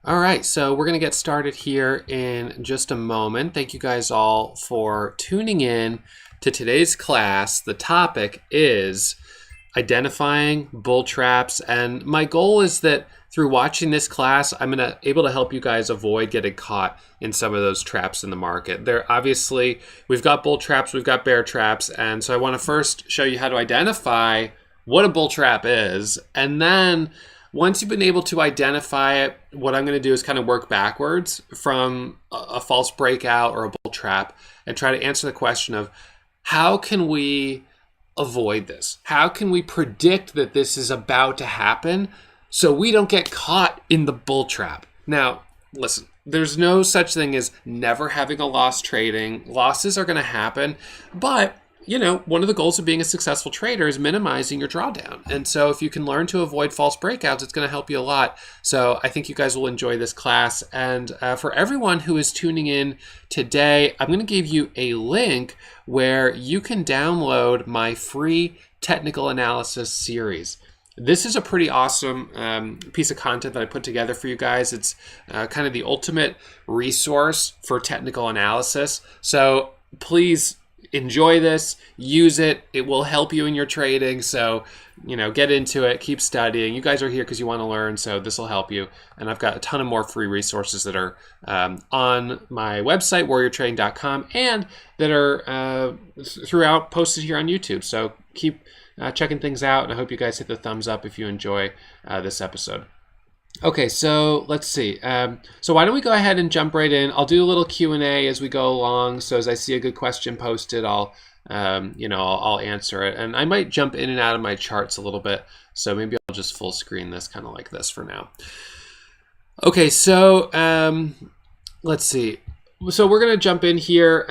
All right, so we're going to get started here in just a moment. Thank you guys all for tuning in to today's class. The topic is identifying bull traps, and my goal is that through watching this class, I'm able to help you guys avoid getting caught in some of those traps in the market. There, obviously, we've got bull traps, we've got bear traps, and so I want to first show you how to identify what a bull trap is, and then once you've been able to identify it, what I'm going to do is kind of work backwards from a false breakout or a bull trap and try to answer the question of how can we avoid this? How can we predict that this is about to happen so we don't get caught in the bull trap? Now, listen, there's no such thing as never having a loss trading. Losses are going to happen, but one of the goals of being a successful trader is minimizing your drawdown. And so if you can learn to avoid false breakouts, it's going to help you a lot. So I think you guys will enjoy this class. And for everyone who is tuning in today, I'm going to give you a link where you can download my free technical analysis series. This is a pretty awesome piece of content that I put together for you guys. It's kind of the ultimate resource for technical analysis. So please enjoy this, use it. It will help you in your trading. So, get into it, keep studying. You guys are here because you want to learn, so this will help you. And I've got a ton of more free resources that are on my website, warriortrading.com, and that are throughout posted here on YouTube. So keep checking things out, and I hope you guys hit the thumbs up if you enjoy this episode. Okay, so let's see. So why don't we go ahead and jump right in? I'll do a little Q&A as we go along. So as I see a good question posted, I'll answer it. And I might jump in and out of my charts a little bit. So maybe I'll just full screen this kind of like this for now. Okay, so let's see. So we're going to jump in here.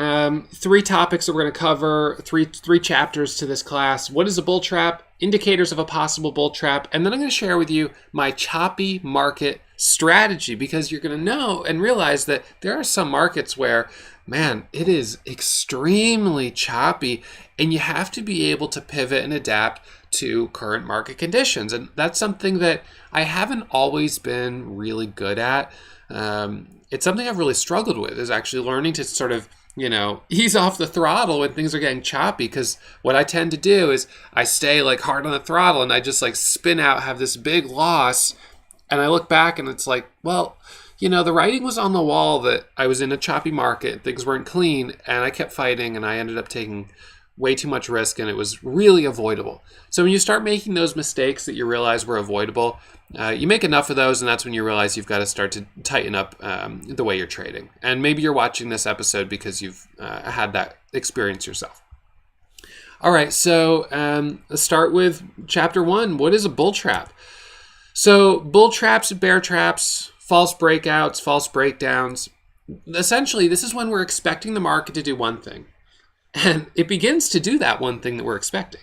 3 topics that we're going to cover, three chapters to this class. What is a bull trap? Indicators of a possible bull trap. And then I'm going to share with you my choppy market strategy, because you're going to know and realize that there are some markets where, man, it is extremely choppy, and you have to be able to pivot and adapt to current market conditions. And that's something that I haven't always been really good at. It's something I've really struggled with, is actually learning to sort of, ease off the throttle when things are getting choppy. Because what I tend to do is I stay like hard on the throttle and I just like spin out, have this big loss. And I look back and it's like, well, the writing was on the wall that I was in a choppy market. Things weren't clean, and I kept fighting, and I ended up taking way too much risk, and it was really avoidable. So when you start making those mistakes that you realize were avoidable, you make enough of those, and that's when you realize you've got to start to tighten up the way you're trading. And maybe you're watching this episode because you've had that experience yourself. All right, so let's start with chapter 1. What is a bull trap? So bull traps, bear traps, false breakouts, false breakdowns. Essentially, this is when we're expecting the market to do one thing, and it begins to do that one thing that we're expecting.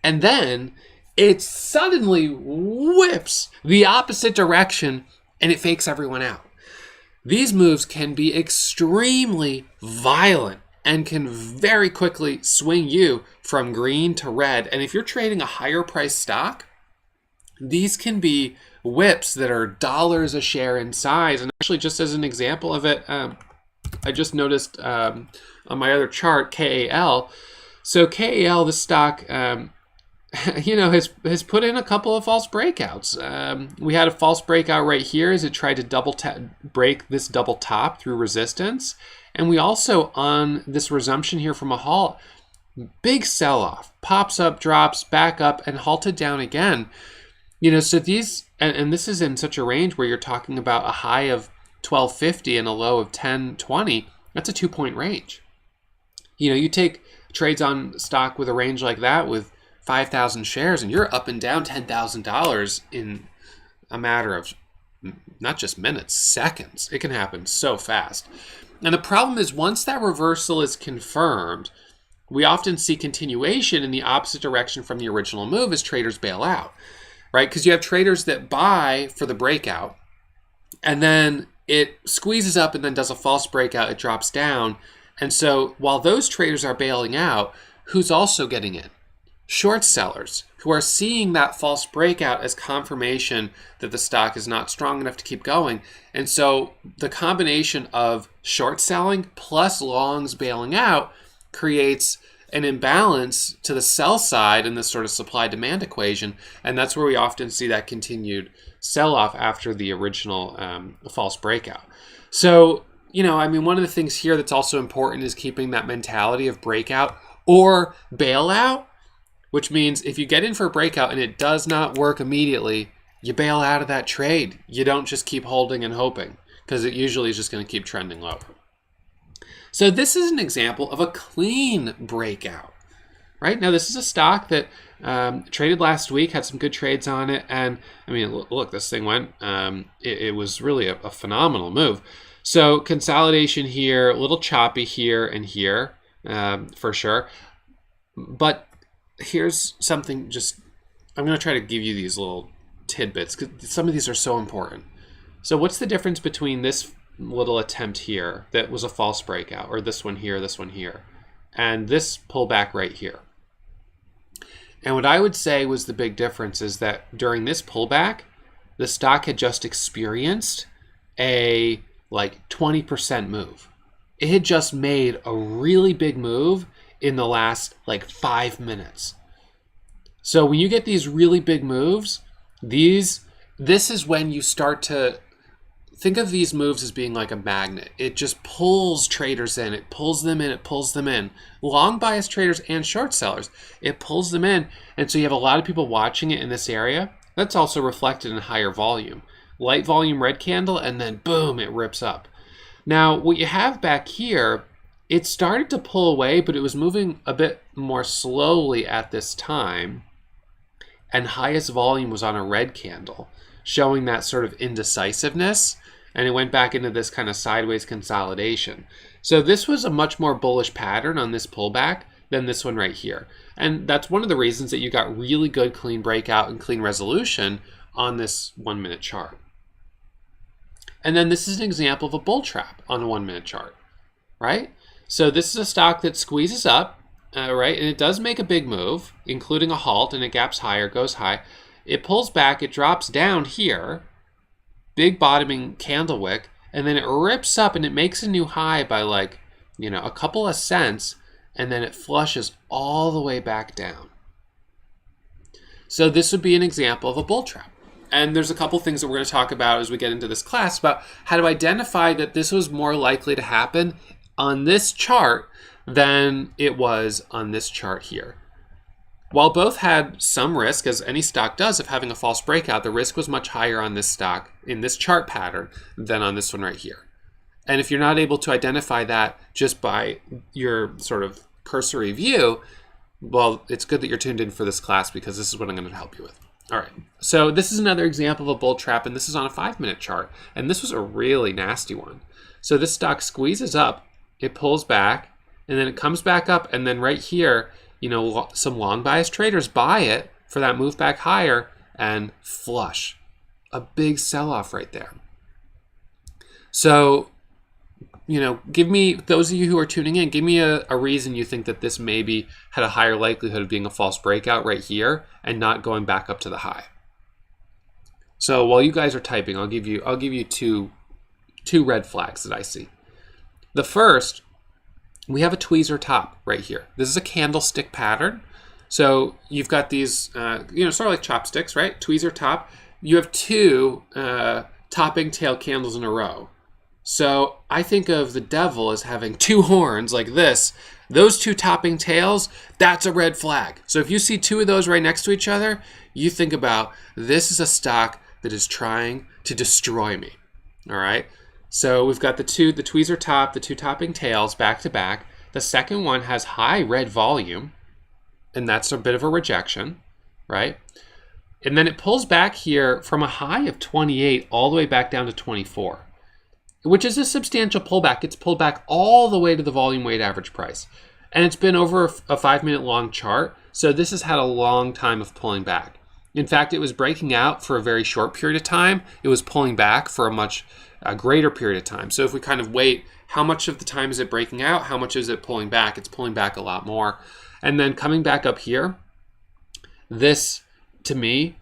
And then it suddenly whips the opposite direction, and it fakes everyone out. These moves can be extremely violent and can very quickly swing you from green to red. And if you're trading a higher price stock, these can be whips that are dollars a share in size. And actually, just as an example of it, I just noticed on my other chart, KAL. So KAL, this stock, has put in a couple of false breakouts. We had a false breakout right here as it tried to break this double top through resistance. And we also, on this resumption here from a halt, big sell-off, pops up, drops, back up, and halted down again. So these, and this is in such a range where you're talking about a high of 1250 and a low of 1020. That's a 2-point range. You take trades on stock with a range like that with 5,000 shares, and you're up and down $10,000 in a matter of not just minutes, seconds. It can happen so fast. And the problem is, once that reversal is confirmed, we often see continuation in the opposite direction from the original move as traders bail out, right? Because you have traders that buy for the breakout, and then it squeezes up and then does a false breakout, it drops down. And so while those traders are bailing out, who's also getting in? short sellers who are seeing that false breakout as confirmation that the stock is not strong enough to keep going. And so the combination of short selling plus longs bailing out creates an imbalance to the sell side in this sort of supply-demand equation. And that's where we often see that continued sell-off after the original false breakout. So, I mean, one of the things here that's also important is keeping that mentality of breakout or bailout, which means if you get in for a breakout and it does not work immediately, you bail out of that trade. You don't just keep holding and hoping, because it usually is just going to keep trending lower. So this is an example of a clean breakout, right? Now, this is a stock that traded last week, had some good trades on it. And I mean, look, this thing went, it was really a phenomenal move. So consolidation here, a little choppy here and here for sure. But here's something I'm going to try to give you these little tidbits because some of these are so important. So what's the difference between this little attempt here that was a false breakout, or this one here, and this pullback right here? And what I would say was the big difference is that during this pullback, the stock had just experienced a 20% move. It had just made a really big move in the last 5 minutes. So when you get these really big moves, this is when you start to think of these moves as being like a magnet. It just pulls traders in. It pulls them in. It pulls them in. Long bias traders and short sellers. It pulls them in. And so you have a lot of people watching it in this area. That's also reflected in higher volume. Light volume red candle, and then boom, it rips up. Now, what you have back here, it started to pull away, but it was moving a bit more slowly at this time. And highest volume was on a red candle, showing that sort of indecisiveness. And it went back into this kind of sideways consolidation. So this was a much more bullish pattern on this pullback than this one right here. And that's one of the reasons that you got really good clean breakout and clean resolution on this 1 minute chart. And then this is an example of a bull trap on a 1 minute chart, right? So this is a stock that squeezes up, right? And it does make a big move, including a halt, and it gaps higher, goes high. It pulls back, it drops down here, big bottoming candle wick, and then it rips up and it makes a new high by a couple of cents, and then it flushes all the way back down. So this would be an example of a bull trap. And there's a couple things that we're going to talk about as we get into this class about how to identify that this was more likely to happen on this chart than it was on this chart here. While both had some risk, as any stock does, of having a false breakout, the risk was much higher on this stock in this chart pattern than on this one right here. And if you're not able to identify that just by your sort of cursory view, well, it's good that you're tuned in for this class because this is what I'm going to help you with. All right, so this is another example of a bull trap, and this is on a 5 minute chart, and this was a really nasty one. So this stock squeezes up, it pulls back, and then it comes back up, and then right here, some long bias traders buy it for that move back higher and flush. A big sell-off right there. So, give me, those of you who are tuning in, give me a reason you think that this maybe had a higher likelihood of being a false breakout right here and not going back up to the high. So while you guys are typing, I'll give you two red flags that I see. The first, we have a tweezer top right here. This is a candlestick pattern. So you've got these, sort of like chopsticks, right? Tweezer top. You have two topping tail candles in a row. So I think of the devil as having two horns like this. Those two topping tails, that's a red flag. So if you see two of those right next to each other, you think about this is a stock that is trying to destroy me. All right. So we've got the tweezer top, the two topping tails back to back. The second one has high red volume, and that's a bit of a rejection, right? And then it pulls back here from a high of 28 all the way back down to 24, which is a substantial pullback. It's pulled back all the way to the volume weighted average price. And it's been over a 5 minute long chart, so this has had a long time of pulling back. In fact, it was breaking out for a very short period of time. It was pulling back for a much greater period of time. So if we kind of wait, how much of the time is it breaking out? How much is it pulling back? It's pulling back a lot more. And then coming back up here, This, to me,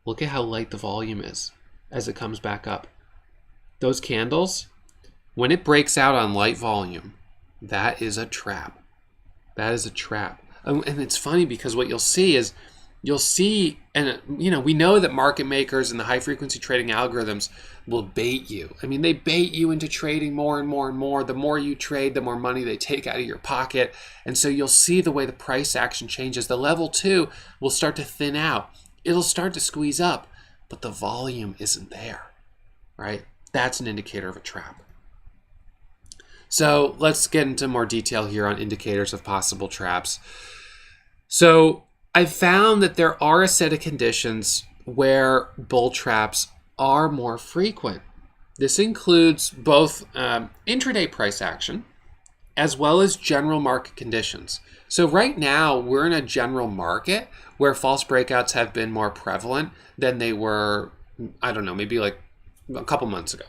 look at how light the volume is as it comes back up. Those candles, when it breaks out on light volume, that is a trap. That is a trap. And it's funny because what you'll see is, and we know that market makers and the high frequency trading algorithms will bait you. I mean, they bait you into trading more and more and more. The more you trade, the more money they take out of your pocket. And so you'll see the way the price action changes. The level 2 will start to thin out. It'll start to squeeze up, but the volume isn't there, right? That's an indicator of a trap. So let's get into more detail here on indicators of possible traps. So I found that there are a set of conditions where bull traps are more frequent. This includes both intraday price action as well as general market conditions. So right now we're in a general market where false breakouts have been more prevalent than they were, I don't know, maybe like a couple months ago.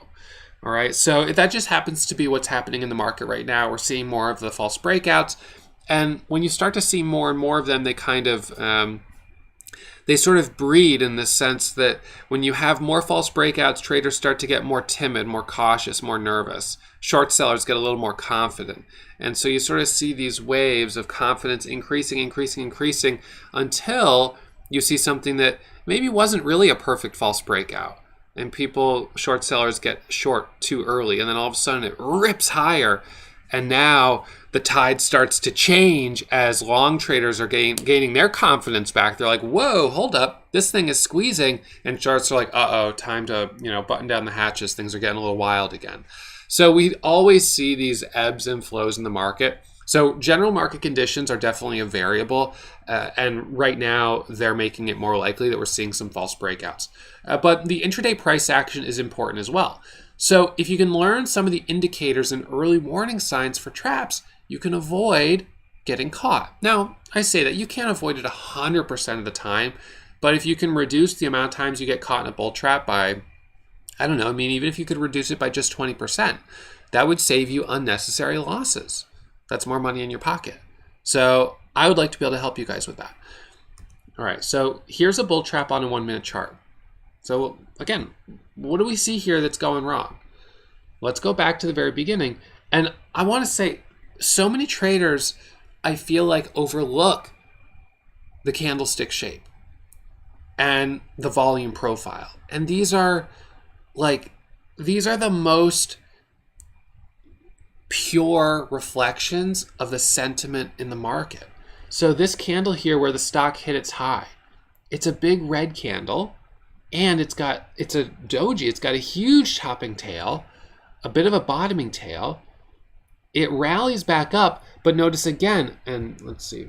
All right, so that just happens to be what's happening in the market right now. We're seeing more of the false breakouts. And when you start to see more and more of them, they kind of, they sort of breed in the sense that when you have more false breakouts, traders start to get more timid, more cautious, more nervous. Short sellers get a little more confident. And so you sort of see these waves of confidence increasing until you see something that maybe wasn't really a perfect false breakout. And short sellers get short too early. And then all of a sudden it rips higher. And now the tide starts to change as long traders are gaining their confidence back. They're like, whoa, hold up, this thing is squeezing. And charts are like, uh-oh, time to button down the hatches. Things are getting a little wild again. So we always see these ebbs and flows in the market. So general market conditions are definitely a variable. And right now, they're making it more likely that we're seeing some false breakouts. But the intraday price action is important as well. So if you can learn some of the indicators and early warning signs for traps, you can avoid getting caught. Now, I say that you can't avoid it 100% of the time, but if you can reduce the amount of times you get caught in a bull trap by, I don't know, I mean, even if you could reduce it by just 20%, that would save you unnecessary losses. That's more money in your pocket. So I would like to be able to help you guys with that. All right, so here's a bull trap on a 1-minute chart. So again, what do we see here that's going wrong? Let's go back to the very beginning. And I want to say, so many traders, I feel like, overlook the candlestick shape and the volume profile. And these are the most pure reflections of the sentiment in the market. So this candle here where the stock hit its high, it's a big red candle. And it's a doji. It's got a huge topping tail, a bit of a bottoming tail. It rallies back up, but notice again, and let's see,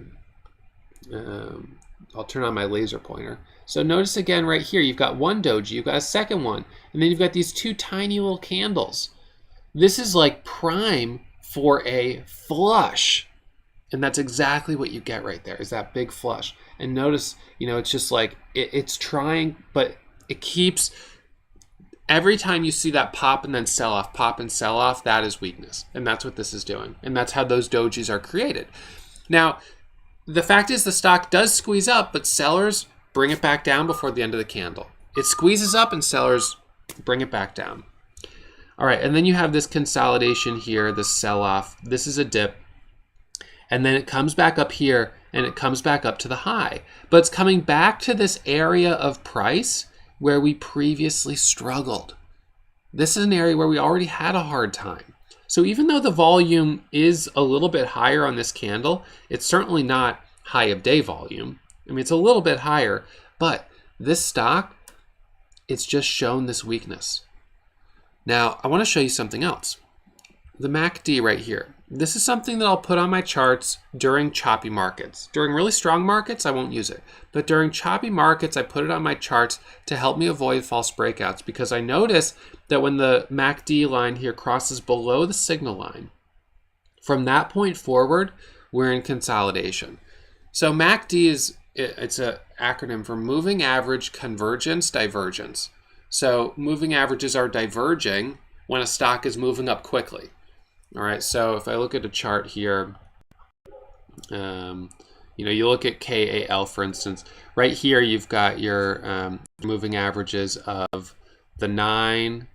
I'll turn on my laser pointer. So notice again right here, you've got one doji, you've got a second one, and then you've got these two tiny little candles. This is like prime for a flush. And that's exactly what you get right there, is that big flush. And notice, it's just like, it's trying, but it keeps, every time you see that pop and then sell off, that is weakness. And that's what this is doing. And that's how those dojis are created. Now, the fact is the stock does squeeze up, but sellers bring it back down before the end of the candle. It squeezes up and sellers bring it back down. All right, and then you have this consolidation here, this sell-off. This is a dip. And then it comes back up here and it comes back up to the high. But it's coming back to this area of price where we previously struggled. This is an area where we already had a hard time. So even though the volume is a little bit higher on this candle, it's certainly not high of day volume. I mean, it's a little bit higher, but this stock, it's just shown this weakness. Now, I want to show you something else. The MACD right here. This is something that I'll put on my charts during choppy markets. During really strong markets, I won't use it. But during choppy markets, I put it on my charts to help me avoid false breakouts, because I notice that when the MACD line here crosses below the signal line, from that point forward, we're in consolidation. So MACD it's an acronym for moving average convergence divergence. So moving averages are diverging when a stock is moving up quickly. All right, so if I look at a chart here, You look at KAL, for instance. Right here, you've got your moving averages of the 9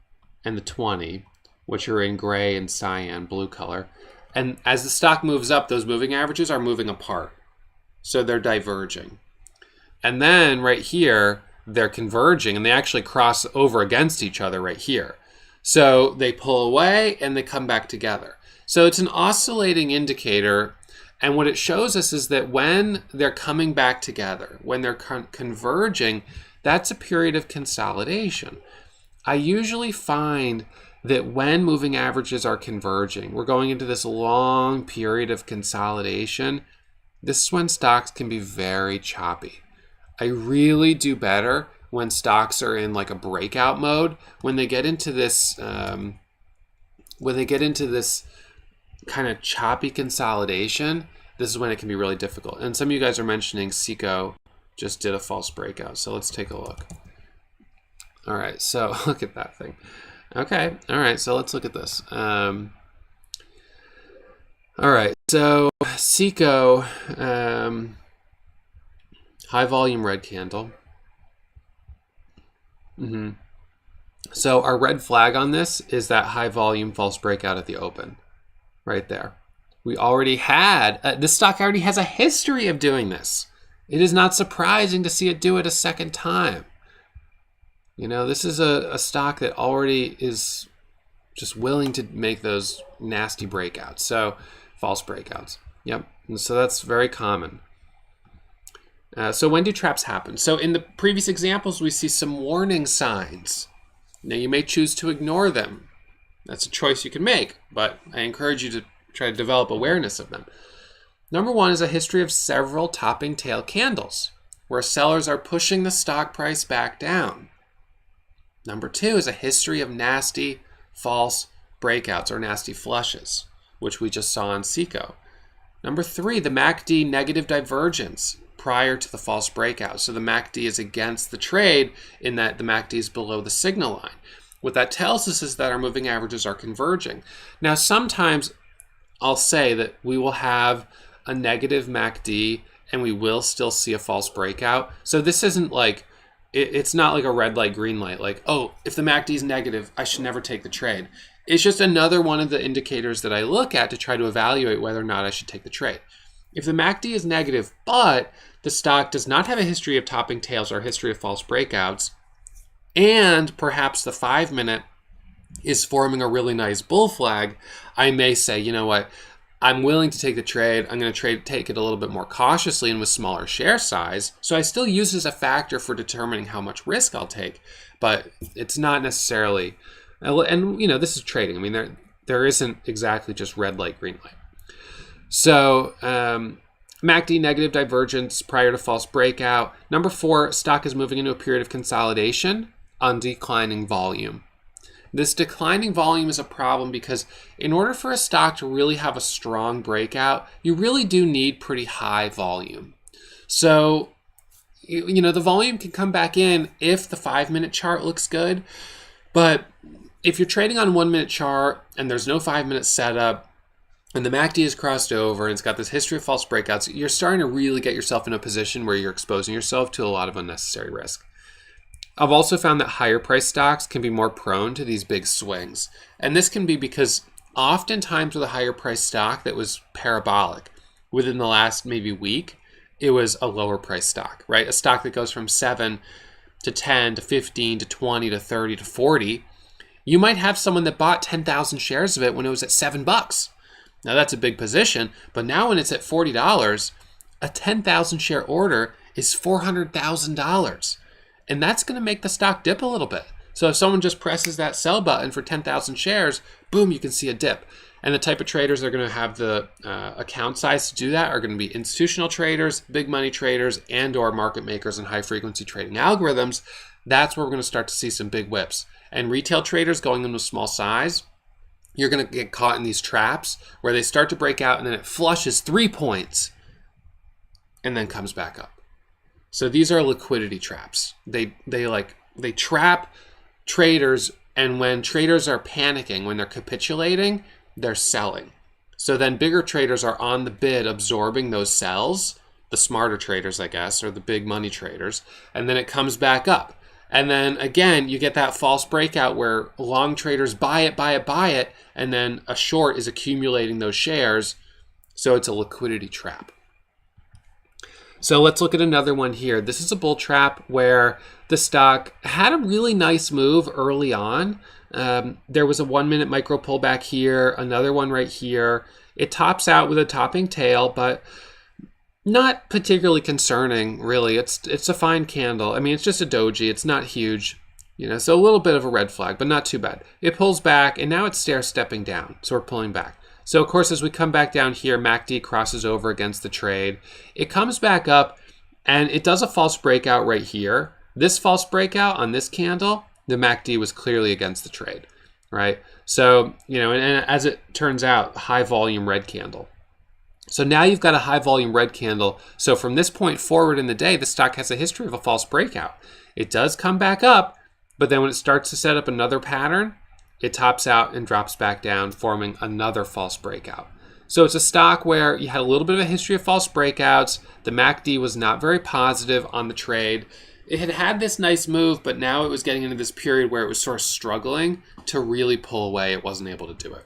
and the 20, which are in gray and cyan, blue color. And as the stock moves up, those moving averages are moving apart. So they're diverging. And then right here, they're converging, and they actually cross over against each other right here. So they pull away and they come back together. So it's an oscillating indicator. And what it shows us is that when they're coming back together, when they're converging, that's a period of consolidation. I usually find that when moving averages are converging, we're going into this long period of consolidation. This is when stocks can be very choppy. I really do better when stocks are in like a breakout mode. When they get into this, kind of choppy consolidation, this is when it can be really difficult. And some of you guys are mentioning Seco just did a false breakout. So let's take a look. All right, so look at that thing. Okay, all right, so let's look at this. All right, so Seco, high volume red candle. So our red flag on this is that high volume false breakout at the open, right there. We already had, this stock already has a history of doing this. It is not surprising to see it do it a second time. This is a stock that already is just willing to make those nasty breakouts. So false breakouts. Yep. And so that's very common. So when do traps happen? So in the previous examples, we see some warning signs. Now you may choose to ignore them. That's a choice you can make, but I encourage you to try to develop awareness of them. Number one is a history of several topping tail candles, where sellers are pushing the stock price back down. Number two is a history of nasty false breakouts or nasty flushes, which we just saw in Seco. Number three, the MACD negative divergence prior to the false breakout. So the MACD is against the trade in that the MACD is below the signal line. What that tells us is that our moving averages are converging. Now, sometimes I'll say that we will have a negative MACD and we will still see a false breakout. So this isn't like, it's not like a red light, green light, like, oh, if the MACD is negative, I should never take the trade. It's just another one of the indicators that I look at to try to evaluate whether or not I should take the trade. If the MACD is negative, but the stock does not have a history of topping tails or a history of false breakouts, and perhaps the 5-minute is forming a really nice bull flag, I may say, you know what, I'm willing to take the trade. I'm going to take it a little bit more cautiously and with smaller share size. So I still use it as a factor for determining how much risk I'll take, but it's not necessarily, and this is trading. I mean, there isn't exactly just red light, green light. So MACD negative divergence prior to false breakout. Number four, stock is moving into a period of consolidation on declining volume. This declining volume is a problem because in order for a stock to really have a strong breakout, you really do need pretty high volume. So, the volume can come back in if the 5-minute chart looks good, but if you're trading on 1-minute chart and there's no 5-minute setup and the MACD is crossed over and it's got this history of false breakouts, you're starting to really get yourself in a position where you're exposing yourself to a lot of unnecessary risk. I've also found that higher price stocks can be more prone to these big swings. And this can be because oftentimes with a higher price stock that was parabolic, within the last maybe week, it was a lower price stock, right? A stock that goes from 7 to 10 to 15 to 20 to 30 to 40. You might have someone that bought 10,000 shares of it when it was at $7. Now that's a big position, but now when it's at $40, a 10,000 share order is $400,000. And that's going to make the stock dip a little bit. So if someone just presses that sell button for 10,000 shares, boom, you can see a dip. And the type of traders that are going to have the account size to do that are going to be institutional traders, big money traders, and or market makers and high frequency trading algorithms. That's where we're going to start to see some big whips. And retail traders going into small size, you're going to get caught in these traps where they start to break out and then it flushes 3 points and then comes back up. So these are liquidity traps. They trap traders, and when traders are panicking, when they're capitulating, they're selling. So then bigger traders are on the bid absorbing those sells, the smarter traders, I guess, or the big money traders, and then it comes back up. And then again, you get that false breakout where long traders buy it, and then a short is accumulating those shares. So it's a liquidity trap. So let's look at another one here. This is a bull trap where the stock had a really nice move early on. There was a 1 minute micro pullback here, another one right here. It tops out with a topping tail, but not particularly concerning, really. It's a fine candle. I mean, it's just a doji. It's not huge, so a little bit of a red flag, but not too bad. It pulls back, and now it's stair-stepping down, so we're pulling back. So, of course, as we come back down here, MACD crosses over against the trade. It comes back up, and it does a false breakout right here. This false breakout on this candle, the MACD was clearly against the trade, right? So, and as it turns out, high volume red candle. So now you've got a high volume red candle. So from this point forward in the day, the stock has a history of a false breakout. It does come back up, but then when it starts to set up another pattern, it tops out and drops back down, forming another false breakout. So it's a stock where you had a little bit of a history of false breakouts. The MACD was not very positive on the trade. It had this nice move, but now it was getting into this period where it was sort of struggling to really pull away. It wasn't able to do it.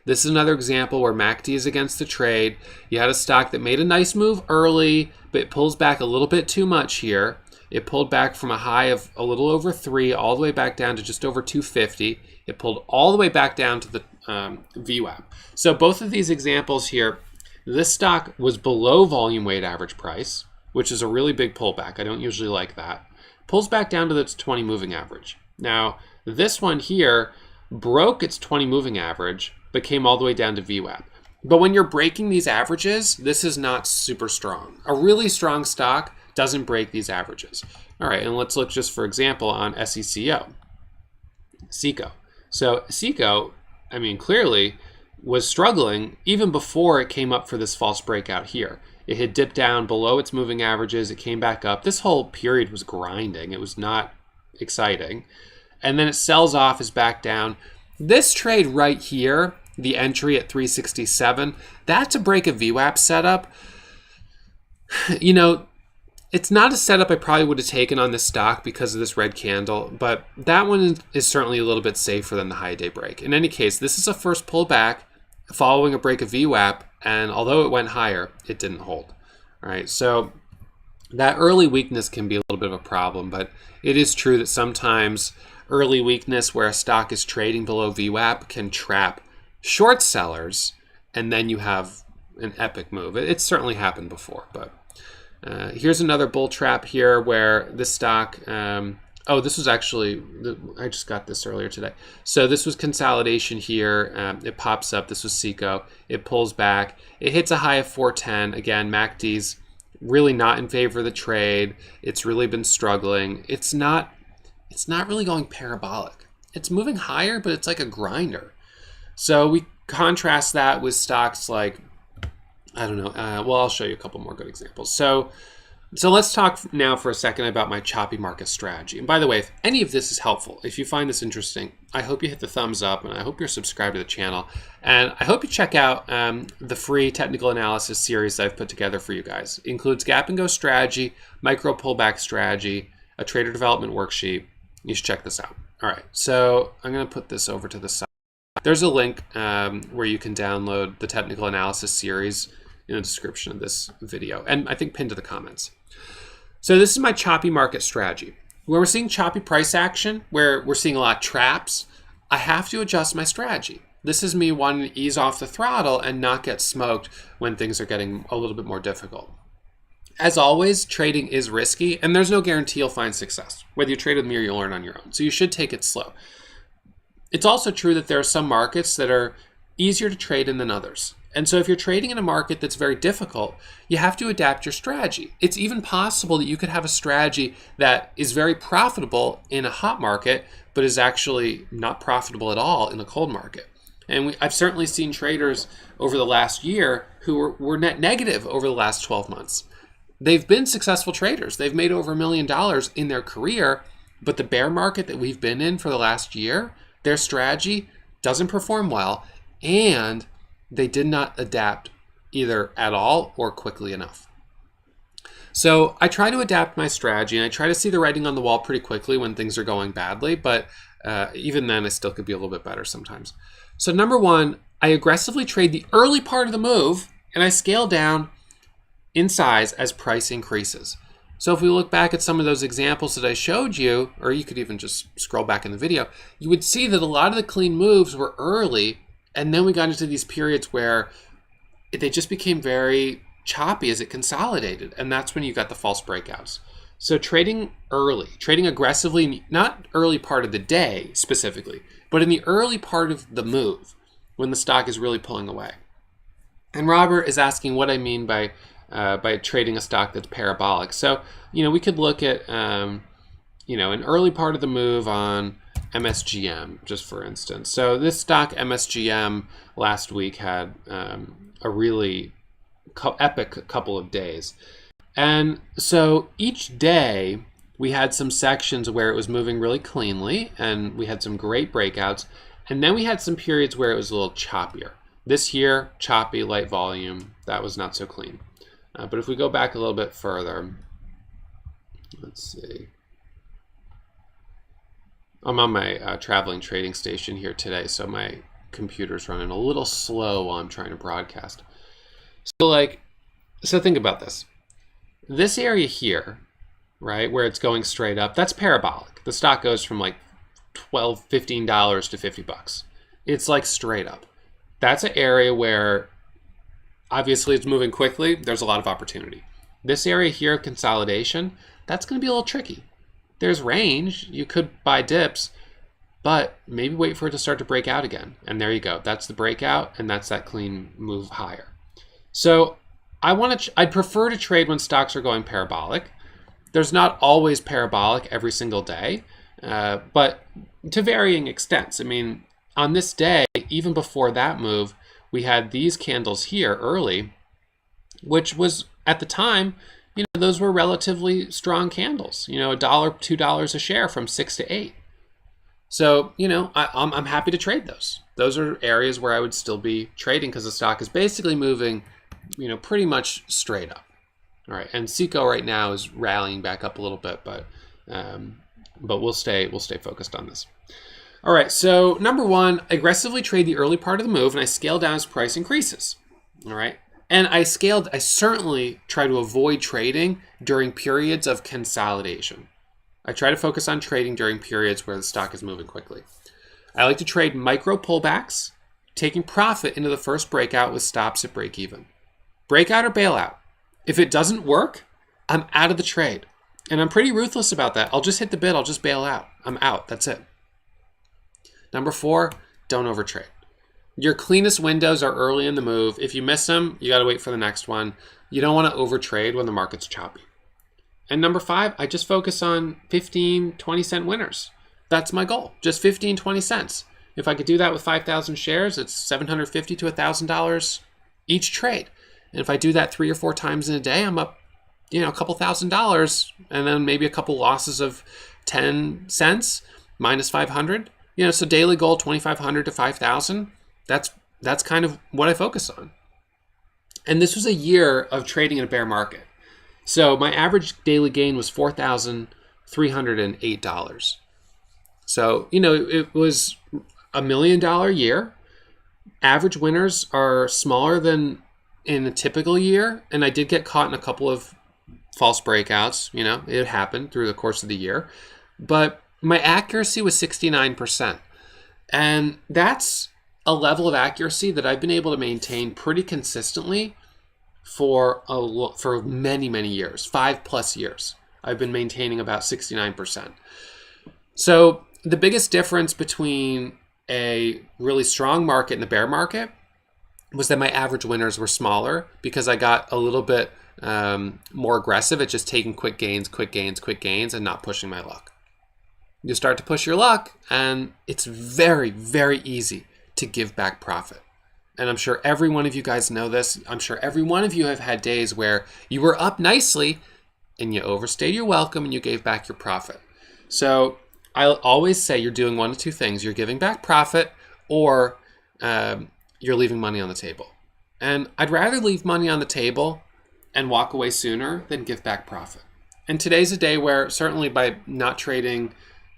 This is another example where MACD is against the trade. You had a stock that made a nice move early, but it pulls back a little bit too much here. It pulled back from a high of a little over 3 all the way back down to just over 250. It pulled all the way back down to the VWAP. So both of these examples here, this stock was below volume weighted average price, which is a really big pullback. I don't usually like that. Pulls back down to its 20 moving average. Now, this one here broke its 20 moving average, but came all the way down to VWAP. But when you're breaking these averages, this is not super strong. A really strong stock doesn't break these averages. All right, and let's look just for example on SECO. SECO. So SECO, I mean, clearly was struggling even before it came up for this false breakout here. It had dipped down below its moving averages. It came back up. This whole period was grinding. It was not exciting. And then it sells off, is back down. This trade right here, the entry at 367, that's a break a VWAP setup. It's not a setup I probably would have taken on this stock because of this red candle, but that one is certainly a little bit safer than the high day break. In any case, this is a first pullback following a break of VWAP, and although it went higher, it didn't hold. All right, so that early weakness can be a little bit of a problem, but it is true that sometimes early weakness where a stock is trading below VWAP can trap short sellers, and then you have an epic move. It's certainly happened before, but here's another bull trap here where this stock, this was actually, I just got this earlier today. So this was consolidation here. It pops up. This was SECO. It pulls back. It hits a high of 410. Again, MACD's really not in favor of the trade. It's really been struggling. It's not really going parabolic. It's moving higher, but it's like a grinder. So we contrast that with stocks like, I don't know. I'll show you a couple more good examples. So let's talk now for a second about my choppy market strategy. And by the way, if any of this is helpful, if you find this interesting, I hope you hit the thumbs up, and I hope you're subscribed to the channel. And I hope you check out the free technical analysis series that I've put together for you guys. It includes gap and go strategy, micro pullback strategy, a trader development worksheet. You should check this out. All right, so I'm going to put this over to the side. There's a link where you can download the technical analysis series in the description of this video, and I think pinned to the comments. So this is my choppy market strategy. Where we're seeing choppy price action, where we're seeing a lot of traps, I have to adjust my strategy. This is me wanting to ease off the throttle and not get smoked when things are getting a little bit more difficult. As always, trading is risky, and there's no guarantee you'll find success. Whether you trade with me or you'll learn on your own. So you should take it slow. It's also true that there are some markets that are easier to trade in than others. And so if you're trading in a market that's very difficult, you have to adapt your strategy. It's even possible that you could have a strategy that is very profitable in a hot market, but is actually not profitable at all in a cold market. And I've certainly seen traders over the last year who were net negative over the last 12 months. They've been successful traders. They've made over $1 million in their career, but the bear market that we've been in for the last year, their strategy doesn't perform well, and they did not adapt either at all or quickly enough. So I try to adapt my strategy, and I try to see the writing on the wall pretty quickly when things are going badly, but even then I still could be a little bit better sometimes. So number one, I aggressively trade the early part of the move, and I scale down in size as price increases. So if we look back at some of those examples that I showed you, or you could even just scroll back in the video, you would see that a lot of the clean moves were early, and then we got into these periods where they just became very choppy as it consolidated, and that's when you got the false breakouts. So trading early, trading aggressively, not early part of the day specifically, but in the early part of the move when the stock is really pulling away. And Robert is asking what I mean by trading a stock that's parabolic. So, we could look at, an early part of the move on MSGM, just for instance. So this stock MSGM last week had a really epic couple of days. And so each day we had some sections where it was moving really cleanly, and we had some great breakouts. And then we had some periods where it was a little choppier. This here, choppy, light volume, that was not so clean. But if we go back a little bit further, let's see. I'm on my traveling trading station here today, so my computer's running a little slow while I'm trying to broadcast. So think about this. This area here, right, where it's going straight up, that's parabolic. The stock goes from like $12, $15 to $50. It's like straight up. That's an area where obviously it's moving quickly. There's a lot of opportunity. This area here, consolidation, that's going to be a little tricky. There's range. You could buy dips, but maybe wait for it to start to break out again. And there you go. That's the breakout, and that's that clean move higher. So I'd prefer to trade when stocks are going parabolic. There's not always parabolic every single day, but to varying extents. I mean, on this day, even before that move, we had these candles here early, which was at the time, those were relatively strong candles. $1, $2 a share from 6 to 8. So, I'm happy to trade those. Those are areas where I would still be trading because the stock is basically moving, pretty much straight up. All right, and Seco right now is rallying back up a little bit, but we'll stay focused on this. All right, so number one, aggressively trade the early part of the move, and I scale down as price increases. All right, and I certainly try to avoid trading during periods of consolidation. I try to focus on trading during periods where the stock is moving quickly. I like to trade micro pullbacks, taking profit into the first breakout with stops at break even. Breakout or bailout. If it doesn't work, I'm out of the trade. And I'm pretty ruthless about that. I'll just hit the bid. I'll just bail out. I'm out. That's it. Number four, don't overtrade. Your cleanest windows are early in the move. If you miss them, you got to wait for the next one. You don't want to overtrade when the market's choppy. And number five, I just focus on 15, 20 cent winners. That's my goal. Just 15, 20 cents. If I could do that with 5,000 shares, it's $750 to $1,000 each trade. And if I do that 3 or 4 times in a day, I'm up, a couple $1,000, and then maybe a couple losses of 10 cents minus 500. So daily goal 2,500 to 5,000. That's kind of what I focus on. And this was a year of trading in a bear market. So my average daily gain was $4,308. So, it was $1 million year. Average winners are smaller than in a typical year. And I did get caught in a couple of false breakouts. It happened through the course of the year. But my accuracy was 69%. And that's a level of accuracy that I've been able to maintain pretty consistently for many, many years, 5+ years. I've been maintaining about 69%. So the biggest difference between a really strong market and the bear market was that my average winners were smaller because I got a little bit more aggressive at just taking quick gains, and not pushing my luck. You start to push your luck, and it's very, very easy to give back profit. And I'm sure every one of you guys know this. I'm sure every one of you have had days where you were up nicely and you overstayed your welcome and you gave back your profit. So I'll always say you're doing one of two things. You're giving back profit, or you're leaving money on the table. And I'd rather leave money on the table and walk away sooner than give back profit. And today's a day where certainly by not trading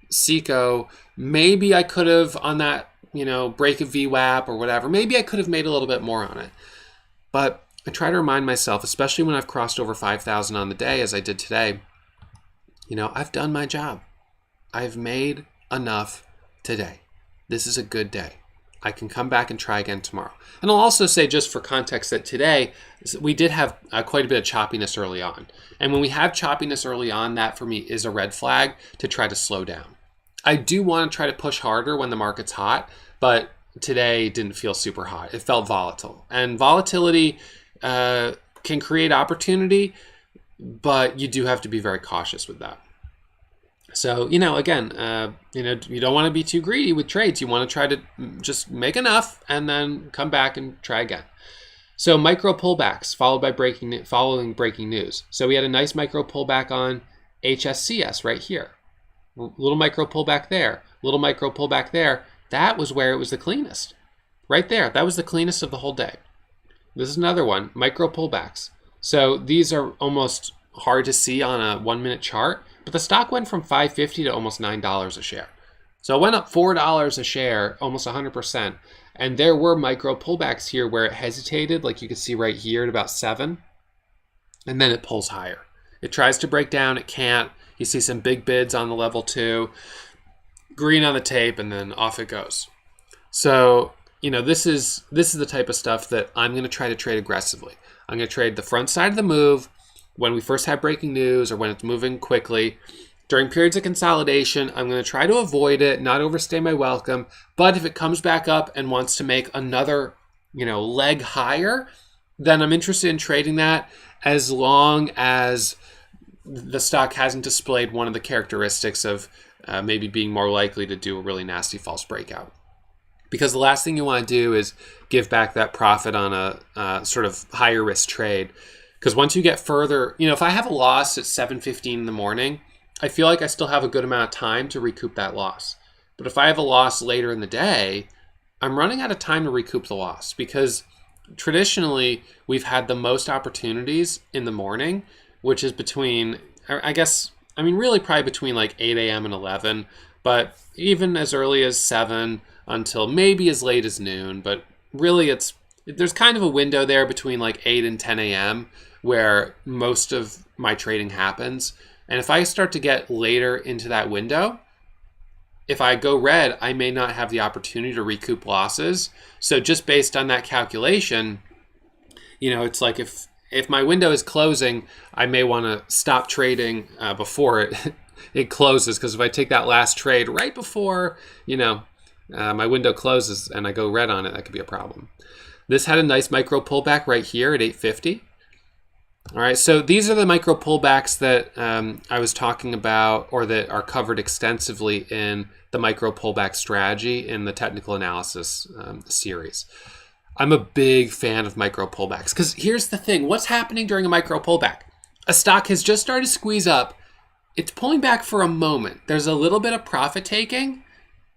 Seco, maybe I could have on that, break of VWAP or whatever, maybe I could have made a little bit more on it. But I try to remind myself, especially when I've crossed over 5,000 on the day, as I did today, I've done my job. I've made enough today. This is a good day. I can come back and try again tomorrow. And I'll also say, just for context, that today we did have quite a bit of choppiness early on. And when we have choppiness early on, that for me is a red flag to try to slow down. I do want to try to push harder when the market's hot, but today didn't feel super hot. It felt volatile. And volatility can create opportunity, but you do have to be very cautious with that. So, again, you don't want to be too greedy with trades. You want to try to just make enough and then come back and try again. So micro pullbacks following breaking news. So we had a nice micro pullback on HSCS right here. Little micro pullback there, little micro pullback there. That was where it was the cleanest. Right there. That was the cleanest of the whole day. This is another one, micro pullbacks. So these are almost hard to see on a 1-minute chart, but the stock went from $5.50 to almost $9 a share. So it went up $4 a share, almost 100%. And there were micro pullbacks here where it hesitated, like you can see right here at about 7, and then it pulls higher. It tries to break down, it can't. You see some big bids on the level 2, green on the tape, and then off it goes. So, this is the type of stuff that I'm going to try to trade aggressively. I'm going to trade the front side of the move when we first have breaking news or when it's moving quickly. During periods of consolidation, I'm going to try to avoid it, not overstay my welcome. But if it comes back up and wants to make another, leg higher, then I'm interested in trading that as long as the stock hasn't displayed one of the characteristics of maybe being more likely to do a really nasty false breakout. Because the last thing you want to do is give back that profit on a sort of higher risk trade. Because once you get further, if I have a loss at 7:15 in the morning, I feel like I still have a good amount of time to recoup that loss. But if I have a loss later in the day, I'm running out of time to recoup the loss, because traditionally we've had the most opportunities in the morning, which is between, really probably between like 8 a.m. and 11, but even as early as 7 until maybe as late as noon. But really there's kind of a window there between like 8 and 10 a.m. where most of my trading happens. And if I start to get later into that window, if I go red, I may not have the opportunity to recoup losses. So just based on that calculation, it's like if my window is closing, I may want to stop trading before it closes. Because if I take that last trade right before, my window closes and I go red on it, that could be a problem. This had a nice micro pullback right here at 8.50. All right, so these are the micro pullbacks that I was talking about, or that are covered extensively in the micro pullback strategy in the technical analysis series. I'm a big fan of micro pullbacks because here's the thing. What's happening during a micro pullback? A stock has just started to squeeze up. It's pulling back for a moment. There's a little bit of profit taking,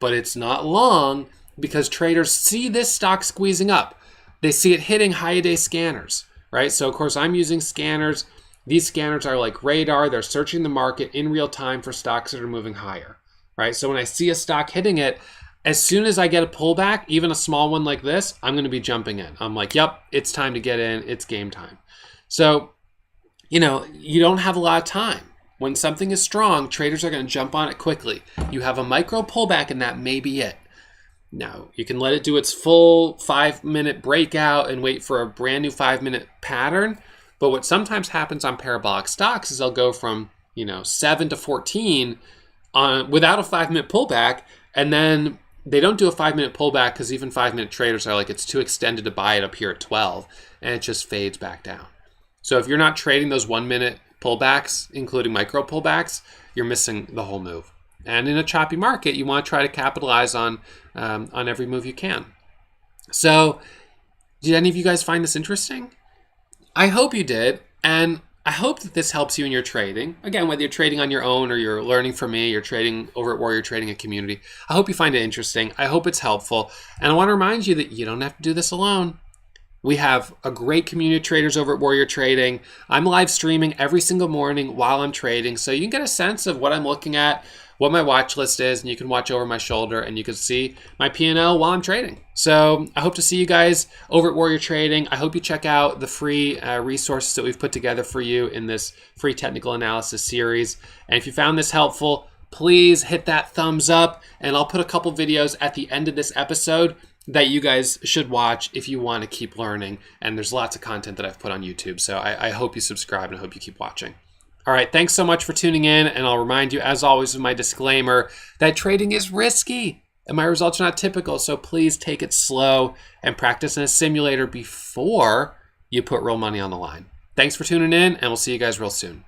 but it's not long because traders see this stock squeezing up. They see it hitting high-day scanners. Right? So of course I'm using scanners. These scanners are like radar. They're searching the market in real time for stocks that are moving higher. Right? So when I see a stock hitting it, as soon as I get a pullback, even a small one like this, I'm going to be jumping in. I'm like, yep, it's time to get in. It's game time. So, you don't have a lot of time. When something is strong, traders are going to jump on it quickly. You have a micro pullback and that may be it. Now, you can let it do its full 5-minute breakout and wait for a brand new 5-minute pattern. But what sometimes happens on parabolic stocks is they'll go from, 7 to 14 without a 5-minute pullback. And then they don't do a 5-minute pullback because even 5-minute traders are like, it's too extended to buy it up here at 12. And it just fades back down. So if you're not trading those 1-minute pullbacks, including micro pullbacks, you're missing the whole move. And in a choppy market, you want to try to capitalize on every move you can. So, did any of you guys find this interesting? I hope you did, and I hope that this helps you in your trading. Again, whether you're trading on your own or you're learning from me, you're trading over at Warrior Trading a Community. I hope you find it interesting. I hope it's helpful, and I want to remind you that you don't have to do this alone. We have a great community of traders over at Warrior Trading. I'm live streaming every single morning while I'm trading, so you can get a sense of what I'm looking at, what my watch list is, and you can watch over my shoulder and you can see my P&L while I'm trading. So I hope to see you guys over at Warrior Trading. I hope you check out the free resources that we've put together for you in this free technical analysis series. And if you found this helpful, please hit that thumbs up, and I'll put a couple videos at the end of this episode that you guys should watch if you want to keep learning. And there's lots of content that I've put on YouTube. So I hope you subscribe and I hope you keep watching. All right, thanks so much for tuning in. And I'll remind you, as always, of my disclaimer that trading is risky and my results are not typical. So please take it slow and practice in a simulator before you put real money on the line. Thanks for tuning in, and we'll see you guys real soon.